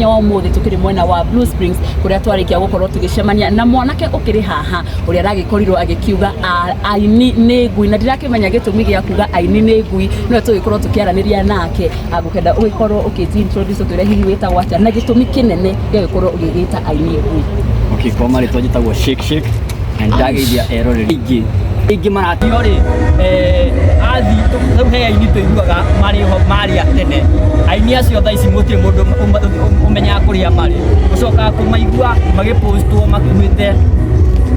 wa umuthi tukiri mwena wa Blue Springs kuria twarikia gukorwo tugicemania na mwanake ukiri haha uria aragikorirwo agikiuga aini ni ngui na ndirakimenya gitumi gia kuga aini ni ngui no tugikorwo tukiaraniria nake agukenda ugikorwo ukiintroduce utwire hihi wita wacha na gitumi kinene gia gukorwo ugigita aini ngui. Okay, koma ritwa jitagwo Shake and ndageithia eroreri ingi maratio ri athi tu he aini tuiguaga mari atene aini acio thaa ici gutiri mundu umenya kuria mari ucoka kumaigua magipostwo makuite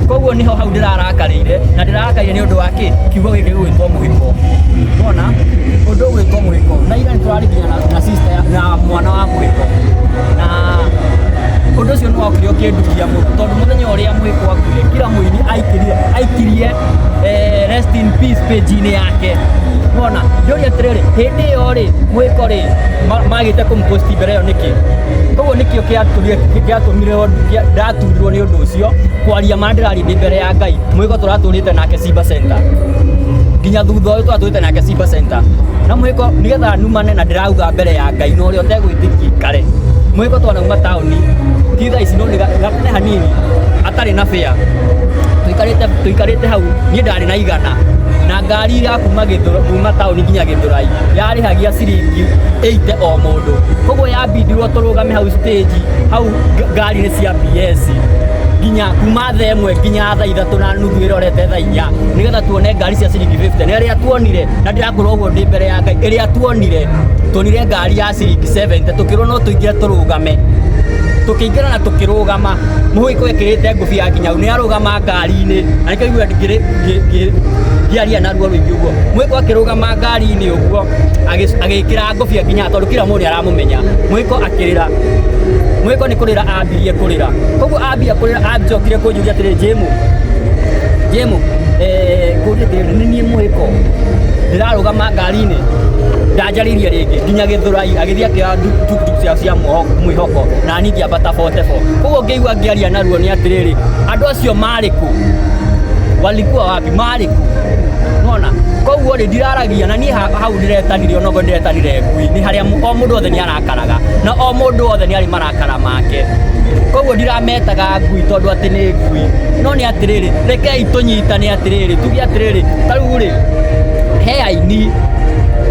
koguo niho hau ndirarakarire na ndirarakarire ni undu wake kiugo giki gwitwo muhiko unaona undu gwitwo muhiko na ira nitwarigina na sister na mwana wa muhiko na undu ucio no wakirio kindukia mu tondu muthenya uria muhiko akuire kila muini aikirie rest in peace page-ini yake unaona ndoria tiriri hindi yo ri muhiko ri magite kumposti mbere yo niki koguo nikio kiatumire ndaturirwo ni undu ucio kwaria mandirari mbere ya Ngai muhiko turaturite nake Simba Center nginya thutha uyu turaturite nake Simba Center na muhiko nigetha numane na ndirauga mbere ya Ngai no ri otegwitikia kare muhiko twanauma tauni thitha ici no ni gapene hanini atari na fare tuikarite hau ni ndari na igana na ngari ya kuma tauni nginya Githurai yarihagia ciringi 80 o mundu koguo yabindirwo turugame hau stage hau ngari ni cia BS nginya kuma thaa imwe nginya thaa 3 na nuthu irorete thaa 4 nigetha tuone ngari cia ciringi 50 na iria tuonire na ndirakorwo uguo ndi mbere ya Ngai iria tuonire ngari ya ciringi 70 tukirwo no tuingire turugame tukiingira na tukirugama muhiko ekirite ngubi ya nginya ni arugama ngari-ini na nikaigua ngiaria na ruo rwingi uguo muhiko akirugama ngari-ini uguo agikira ngubi nginya tondu kila mundu aramumenya muhiko akirira muhiko ni kurira ambirie kurira koguo ambia kurira anjokire kunjuria atiri jemu kuria ni nie muhiko ndirarugama ngari-ini ndajaririe ringi nginya Githurai agithia kia tuktuk cia mwihoko na ni ngiambata 44 koguo ngeigua ngiaria na ruo ni atiriri andu acio mariku walikuwa wapi mariku unaona koguo ri ndiraragia na ni hau ndiretanire onogo ndiretanire ngui ni haria o mundu othe ni arakaraga na o mundu othe ni ari marakara make koguo ndirametaga ngui tondu ati ni ngui no ni atiriri rekei tunyitane atiriri tugi atiriri tariu ri he aini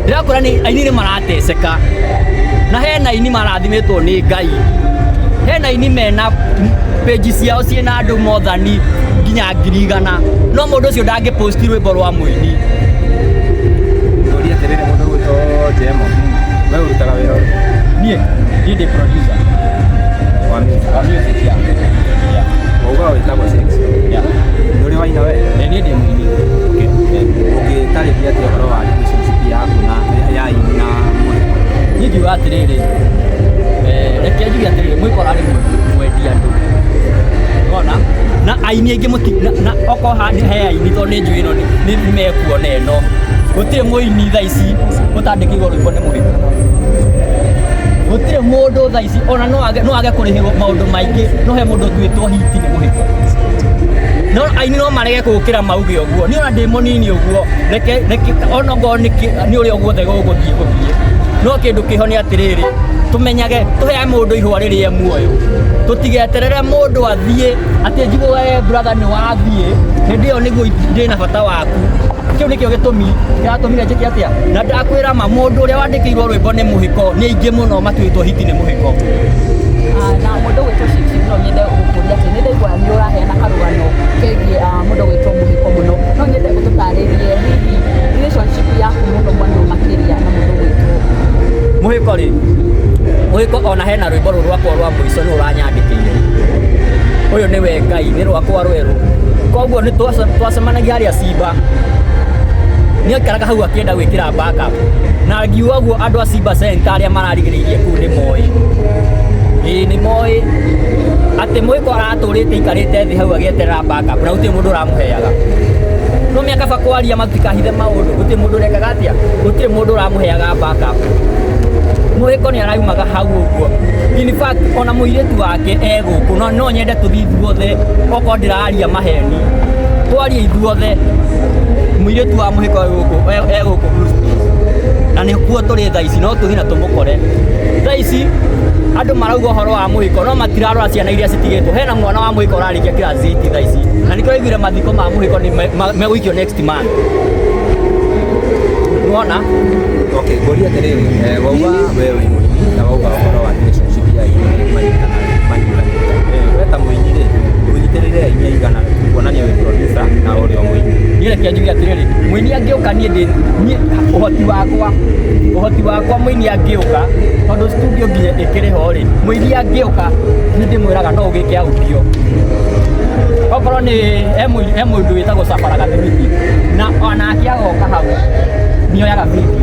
ndirakora ni aini ni marateceka na hena aini marathimitwo ni Ngai hena aini mena page ciao ciena andu mothani nginya 100 no mundu ucio ndangiposti rwimbo rwa muini ndoria terere mundu gwito Jemo wewe urutaga wira nie ndi producer wa music ya wauga witagwo 6 ya ndoria waina we nie ndi muini okay tarithia ati uhoro wa relationship yaku na ya aini na muhiko ngiuga atiriri reke njuge atiriri muhiko arari mwendia andu unaona na aini ingi na oko he aini tondu ni njui ino ni mekuona ino gutire muini thaa ici utandikirwo rwimbo ni muhiko gutire mundu thaa ici ona no age kurihirwo maundu maingi no he mundu twitwo hiti ni muhiko no aini no marege gukira mauge uguo ni ona ndi munini uguo reke onogo ni uri uguo thego guthie no kindu kiho ni atiriri tumenyage tuhe mundu ihwa ririe muoyo tutigeterere mundu athie ati njigo we brother ni wathie hindi yo niguo ndi na bata waku kiu nikio gitumi kiratumire njiki atia na ndakwira ma mundu uria wandikirwo rwimbo ni muhiko ni ingi muno matwitwo hiti ni muhiko na mundu gwitwo Shake no nyende gukuria ati ni ndaigua ni uraheana karugano kegie mundu gwitwo muhiko muno no nyende gututaririe hihi relationship yaku muno muno makiria na mundu gwitwo muhiko ri muhiko ona hena rwimbo rwakwa rwa muico ni uranyandikiire uyu ni we Ngai ni rwakwa rweru koguo ni twacemanagia haria Simba ni akaraga hau akienda gwikira backup na ngiuga guo andu a Simba Center aria mararigiririe kuu ni moi ni moi ati muhiko araturite ikarite thi hau agieterera backup na uti mundu uramuheaga no miaka fa kwaria matikahithe maundu uti mundu rekaga atia uti mundu uramuheaga backup muhiko ni araumaga hau uguo in fact ona muiretu wake eguku no nyende tuthi ithuothe oko ndiraria maheni twaria ithuothe muiretu wa muhiko eguku na ni kuo turi thaa ici no tuthi na tumukore thaa ici andũ marauga ũhoro wa mũhiko no matirarora ciana iria citigĩtwo. Hena mwana wa mũhiko ũrarĩkia kĩrathi 8 thaa ici na nĩ kũraiguire mathiko ma mũhiko nĩ megũikio next month. Unaona? Okay, ngoria atĩrĩrĩ, wauga we wĩ mũini na wauga ũhoro wa relationship ya aini manyitana. We ta mũini rĩ, ũnyitĩrĩire aini aigana kuonania wĩ producer na ũrĩa mũini? Niĩ reke njuge atĩrĩrĩ, mũini angĩũka niĩ ũhoti wakwa mũini angĩũka tondũ studio nginya ĩkĩrĩ ho rĩ, mũini angĩũka nĩ ndĩmwĩraga no ũgĩke audio. Okorwo nĩ he mũndũ wĩtagwo Safara Gathimiti na onake agoka hau nĩoyaga video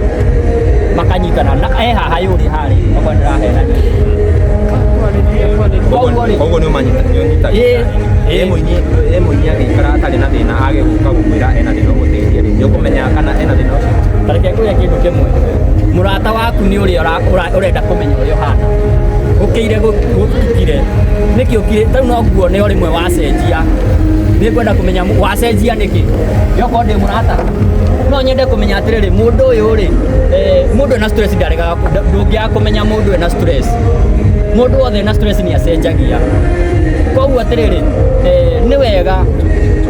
makanyitana na haha yũrĩ harĩ okorwo ndĩrahenania. Koguo nĩ ũmanyitagĩra mũini agĩikara atarĩ na thĩna agĩgũka gũkwĩra ena thĩna ũgũteithia rĩ, nĩ ũkũmenya kana ena thĩna ũcio? Ta reke ngũrie kĩndũ kĩmwe, mũrata waku nĩ ũrĩa ũrenda kũmenya ũrĩa ũhana, ũkĩire gũtukire nĩkĩ ũkire tau no nguone o rĩmwe wacenjia, nĩ ngwenda kũmenya wacenjia nĩkĩ? Yokorwo ndĩ mũrata no nyende kũmenya atĩrĩrĩ, mũndũ ũyũ rĩ, mũndũ ena stress ndaregaga, ndũngĩaga kũmenya mũndũ ena stress. Mũndũ wothe ena stress nĩ acenjagia. Koguo atĩrĩrĩ, nĩ wega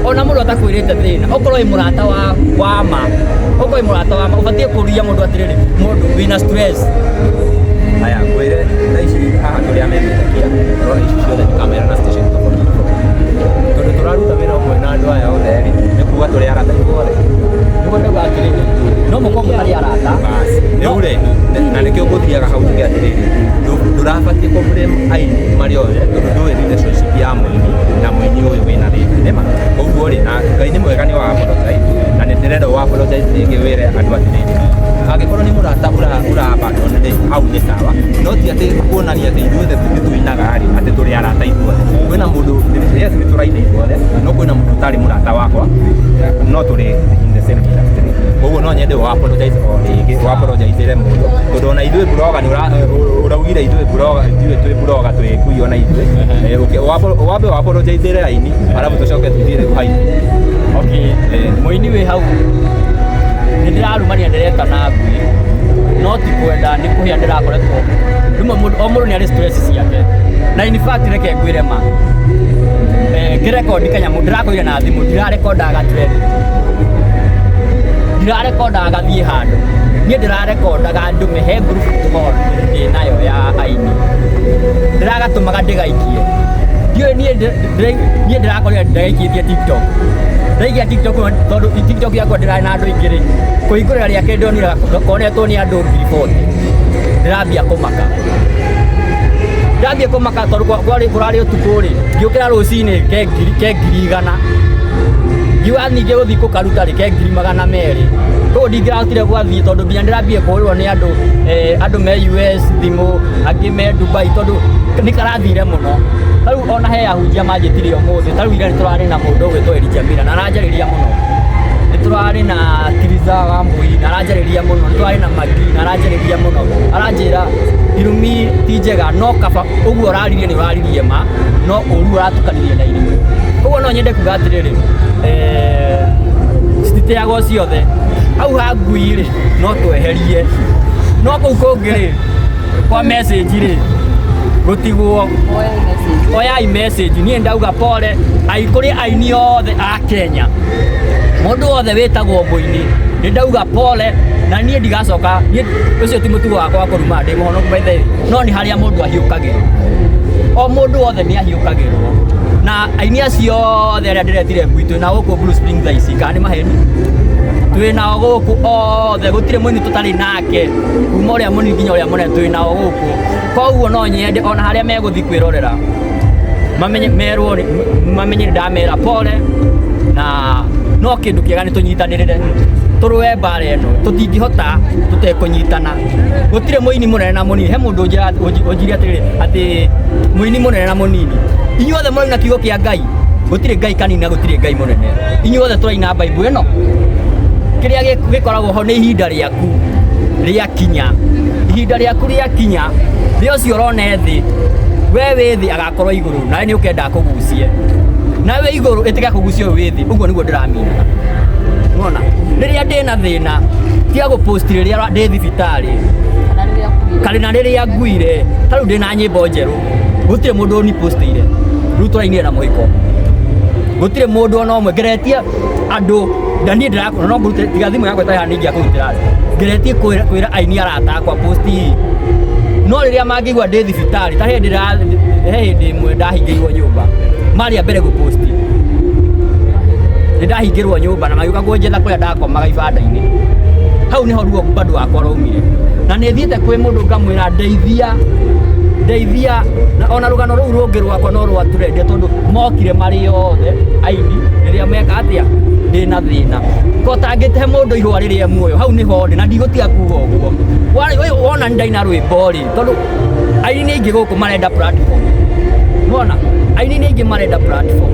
ona mũndũ atakwĩrĩte thĩna, okorwo wĩ mũrata wa ma, okorwo wĩ mũrata wa ma ũbatiĩ kũria mũndũ atĩrĩrĩ, mũndũ wĩna stress. Haya, ngwĩre thaa ici haha tũrĩ amemerekia, ũrona ici ciothe nĩ kamera na station tofauti. Tondũ tũraruta wĩra ũmwe na andũ aya othe rĩ, nĩ kuuga tũrĩ arata ithuothe. Nĩguo ndauga atĩrĩrĩ, no mũkorwo mũtarĩ arata. Basi, rĩu rĩ, na nĩkĩo ngũthiaga hau njuge atĩrĩrĩ, ndũrabatiĩ kũblame aini marĩ othe tondũ ndũĩ relationship ya mũini na mũini ũyũ wĩna thĩna, nĩma? Ũguo rĩ, na Ngai nĩ mwega nĩ wa apologize na nĩ ndĩrenda wa apologize rĩngĩ wĩre andũ atĩrĩrĩ, angĩkorwo nĩ mũrata ũrabandwo nĩ hau nĩ sawa, no ti atĩ kuonania atĩ ithuothe tũinaga rĩ atĩ tũrĩ arata ithuothe. Kwĩna mũndũ yes nĩ tũraina ithuothe, no kwĩna mũndũ ũtarĩ mũrata wakwa, no tũrĩ in the same industry. Koguo no nyende wa apologize o rĩngĩ, wa apologize mũndũ tondũ ona ithuĩ bloga nĩ ũraugire ithuĩ bloga, ithuĩ twĩ bloga twĩ kuona ithuĩ. Wambe wa apologize aini arabu tũcoke tũthiĩ haini. Okay, mũini wĩ hau nĩ ndĩrarumania ndĩreka na ngui no ti kwenda nĩ kũhĩa ndĩrakoretwo rĩmwe o mũndũ nĩ arĩ stress ciake, na in fact reke ngwĩre ma ngĩrekondi kanyamũ ndĩrakoire na thimũ, ndirarekondaga trend, ndirarekondaga gathiĩ handũ, niĩ ndĩrarekondaga ndũmĩhe group call ndĩ nayo ya aini, ndĩragatũmaga ndĩgaikie. Ndiũĩ niĩ ndĩrakorire ndĩgaikĩtie TikTok, ndaikia TikTok tondũ TikTok yakwa ndĩrarĩ na andũ aingĩ rĩ, kũhingũrĩra rĩake ndonire konetwo nĩ andũ 40, ndĩrambia kũmaka. Ndambia kũmaka tondũ kũrarĩ ũtukũ rĩ, ngĩũkĩra rũcinĩ ke 1,100, ngiuga ningĩ gũthiĩ kũkaruta rĩ ke 200,000. Koguo ndingĩrahotire gwathiĩ tondũ nginya ndĩrambia kũhũrĩrwo nĩ andũ me US thimũ, angĩ me Dubai tondũ nĩ karathire mũno. Rĩu ona he ahunjia manjĩtire ũmũthĩ, ta rĩu ira nĩ tũrarĩ na mũndũ ũgwĩtwo Elijah Mira na aranjarĩria mũno. Nĩ tũrarĩ na Kiriza Wambui na aranjarĩria mũno, nĩ tũrarĩ na Magi na aranjarĩria mũno, aranjĩra irumi ti njega no kaba ũguo ũraririe nĩ ũraririe ma no ũru ũratukanirie na irumi. Koguo no nyende kuga atĩrĩrĩ, cititeagwo ciothe, hau ha ngui rĩ no tweherie, no kũu kũngĩ rĩ kwa message rĩ gũtigwo oyai message. Niĩ ndauga pole kũrĩ aini othe a Kenya, mũndũ wothe wĩtagwo mũini nĩ ndauga pole, na niĩ ndigacoka, ũcio ti mũtugo wakwa wa kũruma ndĩ mũhonoku by the way, no nĩ harĩa mũndũ ahiũkagĩrwo, o mũndũ wothe nĩ ahiũkagĩrwo, na aini acio othe arĩa ndĩretire gwitũ na gũkũ Blue Spring thaa ici kana nĩ maheni twĩnao gũkũ othe, gũtirĩ mũini tũtarĩ nake, kuma ũrĩa mũnini nginya ũrĩa mũnene twĩnao gũkũ. Koguo no nyende ona harĩa megũthiĩ kwĩrorera mamenye nĩ ndamera pole, na no kĩndũ kĩega nĩ tũnyitanĩrĩre tũrũe mbara ĩno, tũtingĩhota tũtekũnyitana. Gũtirĩ mũini mũnene na mũnini. He mũndũ ũnjire atĩrĩrĩ atĩ mũini mũnene na mũnini, inyuothe mũraina kiugo kĩa Ngai, gũtirĩ Ngai kanini na gũtirĩ Ngai mũnene, inyuothe tũraina Bible ĩno. Kĩrĩa gĩkoragwo ho nĩ ihinda rĩaku rĩakinya, ihinda rĩaku rĩakinya, rĩo ũcio ũrona thĩ, we wĩ thĩ agakorwo igũrũ, nawe nĩ ũkenda kũgucie, nawe igũrũ ĩtiga kũgucia ũyũ wĩ thĩ. Ũguo nĩguo ndĩramina. Unaona, rĩrĩa ndĩ na thĩna tiga gũpost rĩrĩa ndĩ thibitarĩ, kari na riria nguire taru ndina nyimbo njeru gutire mundu ni postire riu turainire na muhiko gutire mundu ona umwe ngeretie andu ndani ndirakona no ngurute tiga thimu yakwa ta haningia kurutira ngeretie kwira aini arata kwa posti no riria mangigwa ndi thibitari ta hindi imwe ndahingirwo nyumba mari mbere gu posti ndahingirwo nyumba na magiuka ngonjetha kuria ndakomaga ibanda-ini hau niho ruo bado wakwa raumire na nĩ thiĩte kwĩ mũndũ ngamwĩra ndeithia na ona rũgano rũu rũngĩ rwakwa no rwaturendia tondũ mokire marĩ othe aini rĩrĩa meka atĩa ndĩna thĩna ko tangĩte mũndũ ihũa rĩrĩa muoyo hau nĩho ndĩ na ndigũtiga kuga ũguo wona ndaina rwĩmbo rĩ tondũ aini nĩ aingĩ gũkũ marenda platform wona aini nĩ aingĩ marenda platform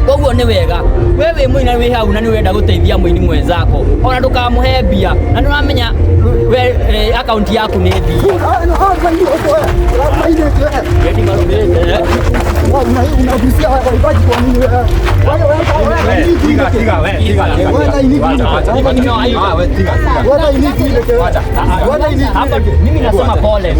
koguo nĩ wega we wĩ mũini wĩ hau na nĩ wenda gũteithia mũini mwenzako ona ndũkamũhe mbia na nĩ ũramenya akaunti yaku nĩ thii mimi nasema pole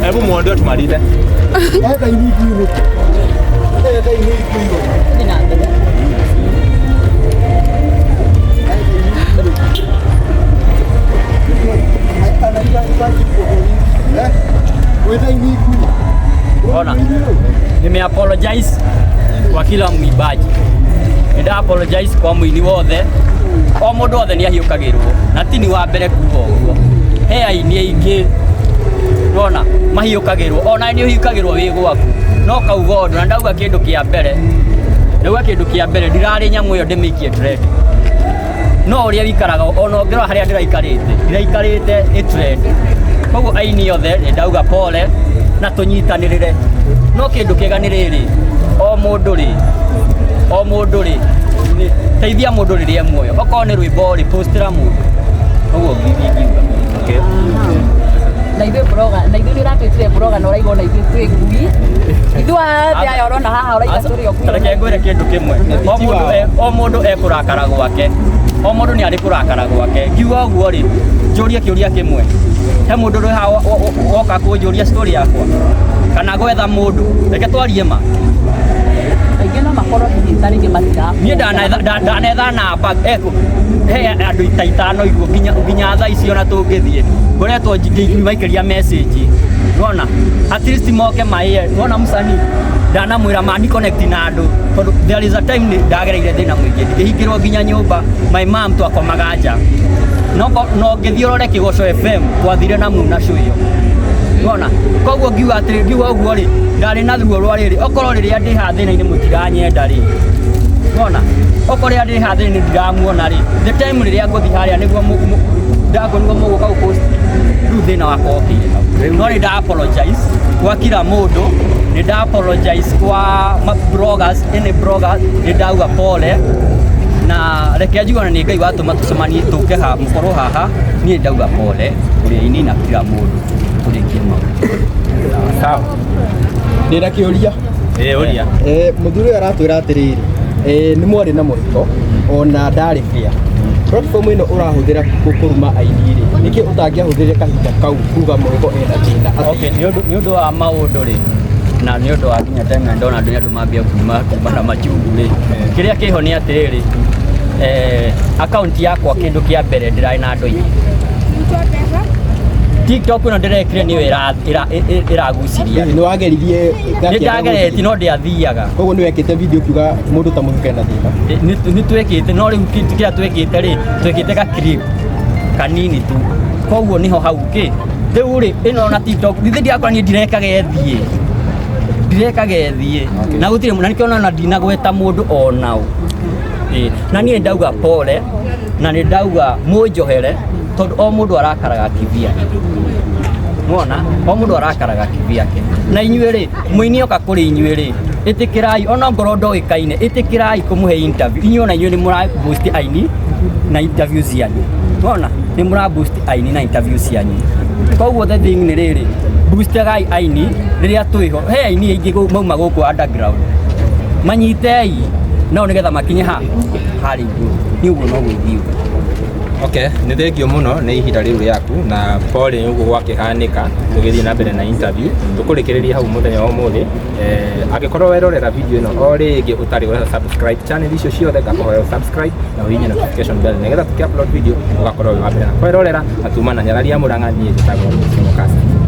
Hebu muondoe tumalize. Ona, nime-apologize kwa kila mwimbaji. Nida-apologize kwa mwini wothe. O mũndũ wothe nĩ ahiũkagĩrwo na ti ni wa mbere kuga ũguo. He aini aingĩ wona mahiũkagĩrwo ona nĩ ũhiũkagĩrwo wĩ gwaku no kauga ũndũ na ndauga kĩndũ kĩa mbere ndirarĩ nyamũ ĩyo ndĩmĩikie trend no ũrĩa wikaraga ona ũngĩrora harĩa ndĩraikarĩte trend koguo aini othe nĩ ndauga pole na tũnyitanĩrĩre no kĩndũ kĩega nĩ rĩrĩ o mũndũ rĩ teithia mũndũ rĩrĩa muoyo okorwo nĩ rwĩmbo rĩ postĩra mũndũ koguo ngiuga na ithuĩ bloga na ithuĩ nĩũratwĩtire bloga na ũraigua na ithuĩ twĩ ngui ithuĩ othe aya ũrona haha ũraiga tũrĩ o ngui tareke ngwĩre kĩndũ kĩmwe o mũndũ ekũrakara gwake o mũndũ nĩ arĩ kũrakara gwake ngiuga ũguo rĩ njũrie kĩũria kĩmwe he mũndũ rĩ haha woka kũnjũria story yakwa kana gwetha mũndũ reke twarie ma aingĩ no makorwo hihi tarĩngĩ matira niĩ ndanetha namba he andũ ta itano iguo nginya thaa icio na tũngĩthiĩ ngoretwo maikĩria message wona at least moke maie wona mũcani ndanamwĩra mani connect na andũ tondũ there is a time ndagereire thĩna mũingĩ ngĩhingĩrwo nginya nyũmba my mom twakomaga nja no ngĩthiĩ ũrore Kĩgoco FM twathire na muna show ĩyo wona koguo ngiuga ũguo rĩ ndarĩ na ruo rwa rĩrĩ okorwo rĩrĩa ndĩ haha thĩna-inĩ mũtiranyenda rĩ wona okorwo rĩrĩa ndĩ haha thĩna-inĩ ndiramuona rĩ the time rĩrĩa ngũthiĩ harĩa nĩguo mũgũka gũpost rĩu thĩna wakwa ũkĩire hau no nĩ nda-apologize kwa kila mũndũ nĩ nda-apologize kwa bloggers nĩ ndauga pole na reke njugana nĩ Ngai watũma tũcemanie tũke haha mũkorwo haha niĩ ndauga pole kũrĩ aini na kila mũndũ tũrĩkie maũndũ Sawa. Ndĩna kĩũria. Ũria. Mũthuri ũyũ aratwĩra atĩrĩrĩ nĩ mwarĩ na mũhiko ona ndarĩ fair. Platform ĩno ũrahũthĩra kũruma aini rĩ nĩkĩ ũtangĩahũthĩrire kahinda kau kuga mũhiko ena thĩna? Okay, nĩ ũndũ wa maũndũ rĩ na nĩ ũndũ wa nginya tena ndona andũ mambia kuma na machungu rĩ kĩrĩa kĩho nĩ atĩrĩrĩ account yakwa kĩndũ kĩa mbere ndĩrarĩ na andũ aingĩ TikTok ĩno ndĩrekire nĩyo ĩraguciria Nĩ wageririe nĩ ndageretie no ndĩathiaga koguo nĩ wekĩte video ukiuga mũndũ ta mũhiko ena thĩna? nĩ twĩkĩte no rĩu kĩrĩa twĩkĩte rĩ twĩkĩte ga clip kanini tu koguo niho hau kĩ rĩu rĩ ĩno na TikTok thithĩ ndiakora niĩ ndirekage thiĩ na gũtirĩ na nĩkĩo ona ndinagweta mũndũ ona ũ na niĩ ndauga pole na nĩ ndauga mũnjohere tondũ o mũndũ arakaraga kĩvyake wona o mũndũ arakaraga kĩvyake na inyuĩ rĩ mũini oka kũrĩ inyuĩ rĩ itikirai ona ngoro ndoikaine itikirai kumuhe interview inyuĩ ona inyuĩ nĩ mũra boost aini na interview cianyu wona nĩ mũra boost aini na interview cianyu koguo the thing nĩ rĩrĩ boostagai aini rĩrĩa twĩho he aini aingĩ mauma gũkũ underground manyitei no nĩgetha makinye harĩ igũrũ nĩ ũguo no gũthiĩ Okay, nĩ thengio mũno nĩ ihinda rĩu rĩaku na Paul nĩ ũguo gwakĩhanĩka tũgĩthiĩ na mbere na interview tũkũrĩkĩrĩria hau mũthenya wa ũmũthĩ angĩkorwo werorera video ĩno o rĩngĩ ũtarĩ ũrenda subscribe channel icio ciothe ngakũhoya subscribe na ũhihinye notification bell nĩgetha tũkĩ upload video ũgakorwo wĩ wa mbere na kwerorera na tuma na Nyarari ya Mũrang'a niĩ njĩtagwo Mũcimo Cast.